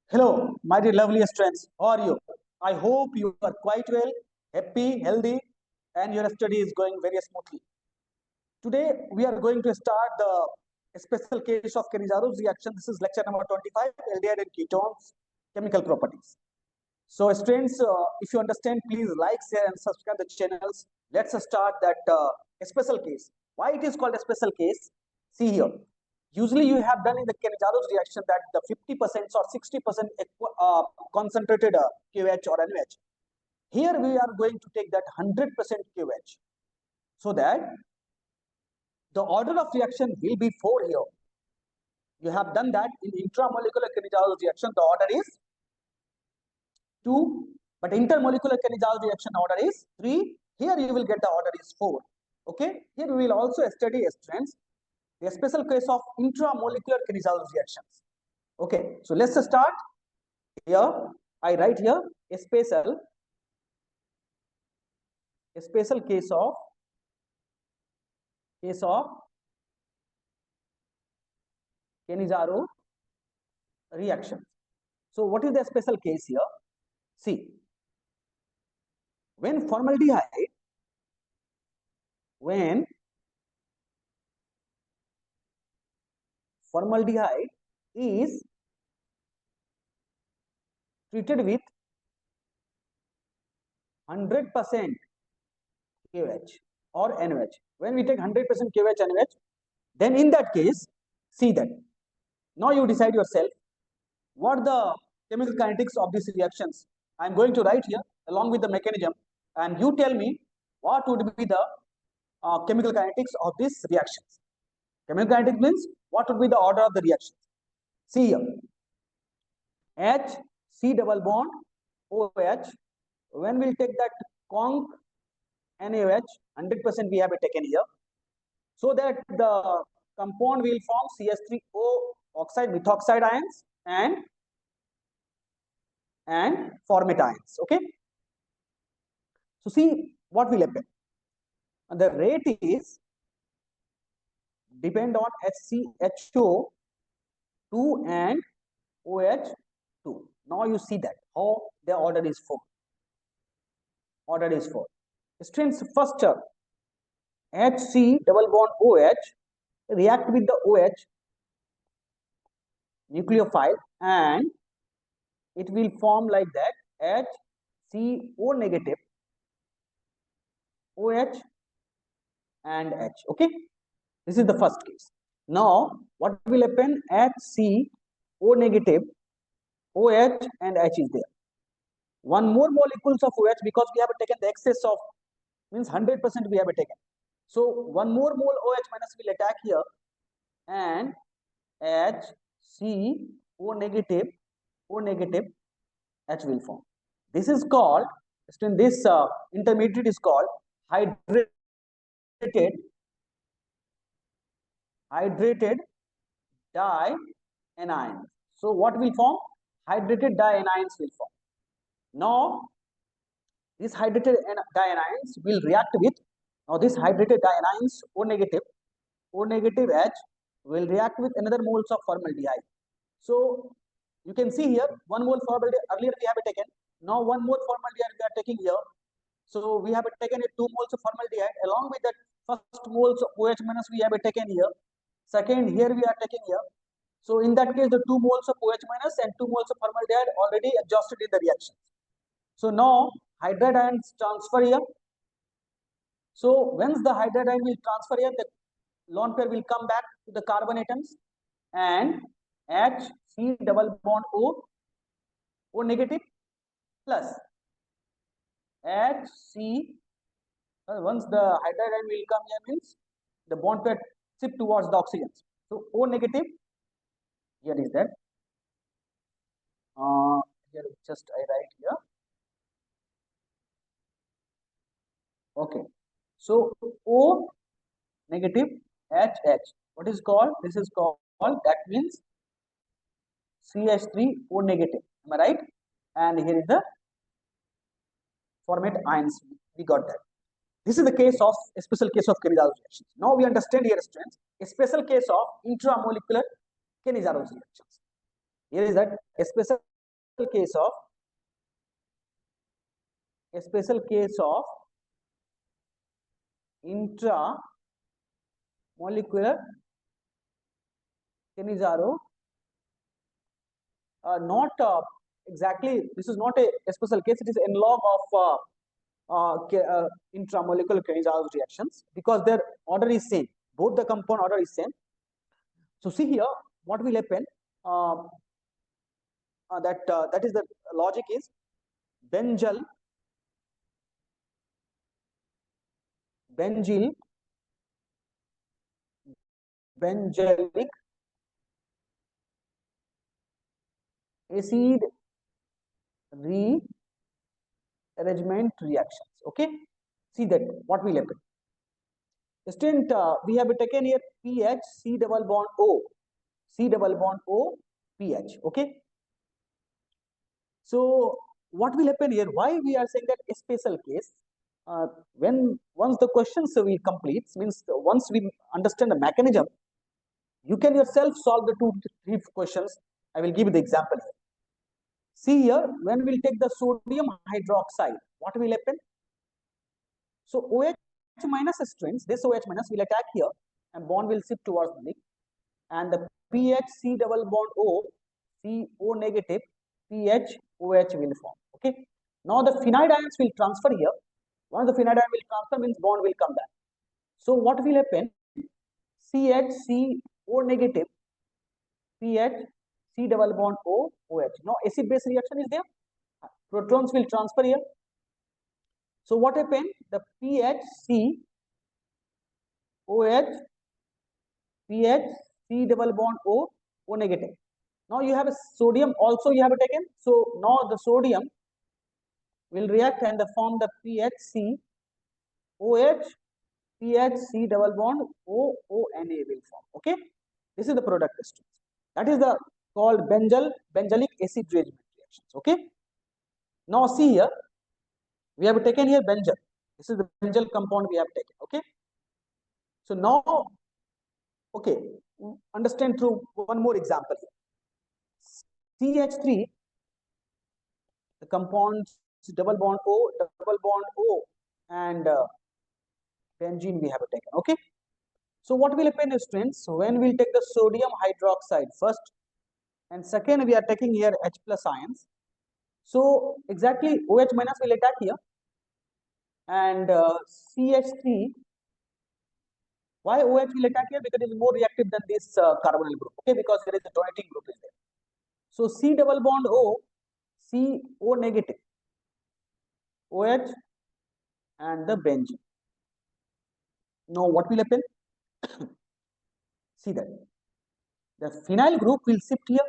Hello, my dear loveliest friends. How are you? I hope you are quite well, happy, healthy, and your study is going very smoothly. Today, we are going to start the special case of Cannizaro's reaction. This is lecture number 25, aldehyde and ketones, chemical properties. So, students, if you understand, please like, share, and subscribe the channels. Let's start that special case. Why it is called a special case? See here. Usually, you have done in the Cannizaro's reaction that the 50% or 60% concentrated QH or NH. Here, we are going to take that 100% QH, so that the order of reaction will be 4 here. You have done that in intramolecular Cannizaro's reaction. The order is 2, but intermolecular Cannizzaro reaction order is 3. Here you will get the order is 4. Okay. Here we will also study, students, the special case of intramolecular Cannizzaro reactions. Okay. So let's start. Here I write here a special case of Cannizzaro reaction. So what is the special case here? See, when formaldehyde is treated with 100% KOH or NOH. When we take 100% KOH NOH, then in that case, see that. Now you decide yourself what the chemical kinetics of these reactions. I am going to write here along with the mechanism, and you tell me what would be the chemical kinetics of these reactions. Chemical kinetics means what would be the order of the reactions. See here, H, C double bond, OH. When we'll take that conc NaOH, 100% we have taken here, so that the compound will form CH3O oxide methoxide ions and formate ions. Okay. So see what will happen. The rate is depend on HCHO2 and OH2. Now you see that how the order is 4. Order is 4. Students, first HC double bond OH react with the OH nucleophile and it will form like that HCO negative OH and H. Okay, this is the first case. Now what will happen? HCO negative OH and H is there. One more molecules of OH, because we have taken the excess of, means 100% we have taken. So one more mole OH minus will attack here and HCO negative H will form. This is called, this intermediate is called hydrated dianions. So what will form? Hydrated dianions will form. Now these hydrated dianions will react with, now this hydrated dianions O negative H will react with another moles of formaldehyde. So you can see here one mole formaldehyde earlier we have taken. Now one more formaldehyde we are taking here. So we have taken 2 moles of formaldehyde along with that first moles of OH minus we have taken here. Second here we are taking here. So in that case the 2 moles of OH minus and 2 moles of formaldehyde already exhausted in the reaction. So now hydride ions transfer here. So once the hydride ion will transfer here, the lone pair will come back to the carbon atoms and HC double bond O negative plus HC. Once the hydride ion will come here, means the bond pair shift towards the oxygens. So O negative, here is that. Here just I write here. Okay. So O negative HH. What is called? This is called, that means CH3O negative. Am I right? And here is the formate ions. We got that. This is the case of a special case of Cannizzaro reactions. Now we understand here, students, a special case of intramolecular Cannizzaro reactions. Here is that a special case of intramolecular Cannizzaro. Not exactly, this is not a special case, it is analog of intramolecular Cannizzaro reactions, because their order is same, both the compound order is same. So see here, what will happen, that is the logic is benzil benzelic acid rearrangement reactions. Okay, see that what will happen. Student, we have taken here pH C double bond O, C double bond O, pH. Okay, so what will happen here? Why we are saying that a special case? When once the questions we complete, means once we understand the mechanism, you can yourself solve the 2-3 questions. I will give you the example here. See here, when we'll take the sodium hydroxide, what will happen? So OH minus strings, this OH minus will attack here and bond will shift towards the link, and the pH C double bond O, CO negative, pH OH will form. Okay. Now the phenide ions will transfer here. Once the phenide ion will transfer, means bond will come back. So what will happen? CHCO negative, pH C double bond O, OH. Now acid base reaction is there. Protons will transfer here. So what happened? The pH C OH, pH C double bond O, O negative. Now you have a sodium also you have taken. So now the sodium will react and form the pH C OH, pH C double bond O, O Na will form. Okay, this is the product strings. That is the called benzelic acid rearrangement reactions. Okay. Now see here, we have taken here benzil. This is the benzil compound we have taken. Okay. So now, okay, understand through one more example here. CH3, the compounds double bond O, and benzene we have taken. Okay. So what will happen is, friends, when we'll take the sodium hydroxide first, and second we are taking here H plus ions. So exactly OH minus will attack here, and CH3. Why OH will attack here? Because it is more reactive than this carbonyl group. Okay, because there is a donating group is there. So C double bond O, CO negative, OH, and the benzene. Now what will happen? See that the phenyl group will shift here.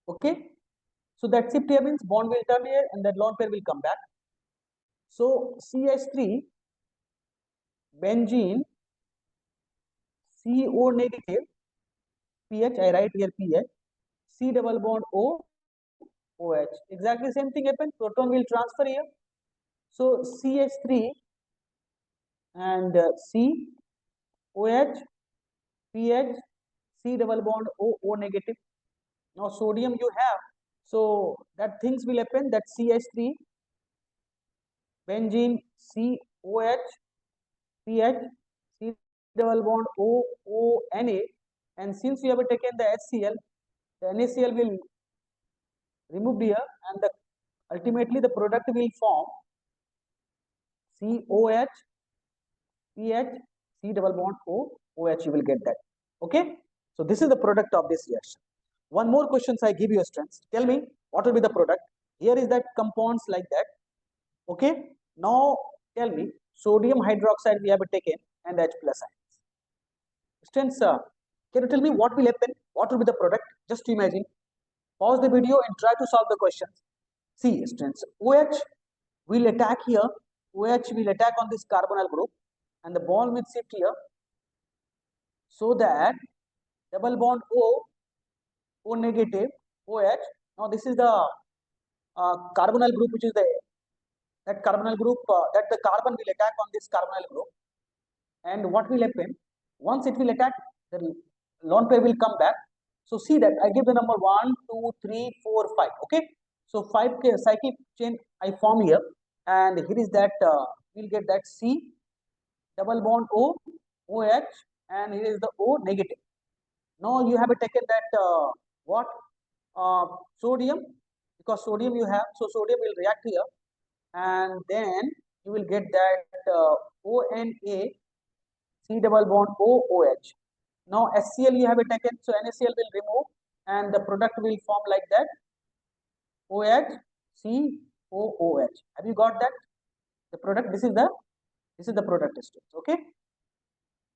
Okay, so that shift here means bond will turn here and that lone pair will come back. So CH3, benzene, CO negative, pH, I write here pH, C double bond O, OH. Exactly same thing happens. Proton will transfer here. So CH3 and C, OH, pH, C double bond O, O negative. Now sodium you have. So that things will happen, that CH3, benzene, COH, pH, C double bond O, O, Na, and since we have taken the HCl, the NaCl will remove here, and ultimately the product will form COH, pH, C double bond O, OH. You will get that. Okay. So this is the product of this reaction. One more questions I give you, students. Tell me what will be the product. Here is that compounds like that. Okay. Now tell me sodium hydroxide we have taken and H plus ions. Students, can you tell me what will happen? What will be the product? Just to imagine. Pause the video and try to solve the questions. See, students, OH will attack here. OH will attack on this carbonyl group, and the bond will shift here, so that double bond O, O negative, OH. Now this is the carbonyl group, which is that carbonyl group that the carbon will attack on this carbonyl group, and what will happen? Once it will attack, the lone pair will come back. So see that I give the number 1, 2, 3, 4, 5. Okay. So 5 cyclic chain I form here, and here is that we'll get that C double bond O, OH, and here is the O negative. Now you have taken that what sodium, because sodium you have, so sodium will react here, and then you will get that ONA C double bond O, OH. Now HCl you have taken, so NaCl will remove, and the product will form like that OH C O OH. Have you got that? The product. This is the product students. Okay.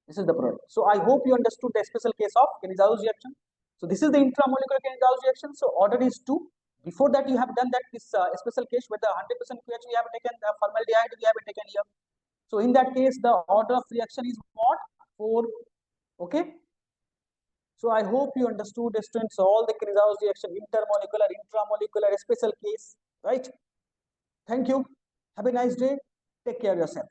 This is the product. So I hope you understood the special case of Cannizzaro reaction. So this is the intramolecular Cannizzaro reaction. So order is 2. Before that you have done that this special case where the 100% pH we have taken, the formaldehyde we have taken here. So in that case the order of reaction is what? 4. Okay. So I hope you understood students all the Cannizzaro reaction, intermolecular, intramolecular, special case, right? Thank you. Have a nice day. Take care of yourself.